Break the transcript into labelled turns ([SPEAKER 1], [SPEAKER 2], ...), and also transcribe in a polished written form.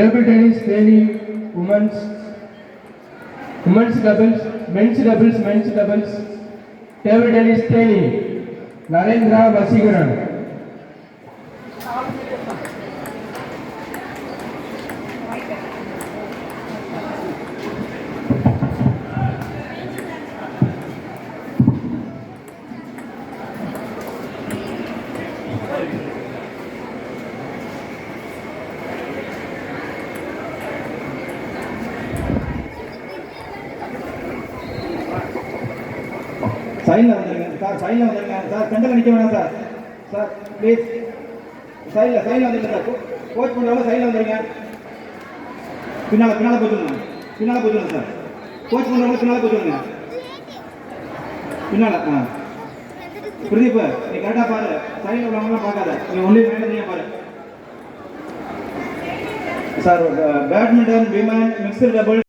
[SPEAKER 1] Table tennis, training, women's doubles, men's doubles. Table tennis, training, Narendra Vasigaran.
[SPEAKER 2] சைடில் வந்துடுங்க sir, சைடில் வந்துடுங்க sir, சென்டரில் நிற்க வேணாம் சார். சார் ப்ளீஸ் சைடில் வந்துடுங்க சார். கோச் பண்ணுறவங்க சைடில் வந்துடுங்க. பின்னால் போச்சுடுங்க சார். கோச் பண்ணுறவங்க பின்னால் போச்சுடுங்க. பின்னால் பிரதீப், நீ கரெக்டாக பாரு. சைடில் உள்ளவங்களாம் பார்க்காத, நீ ஒன்லி மேலே நீங்க பாரு sir. Badminton, women, mixed double.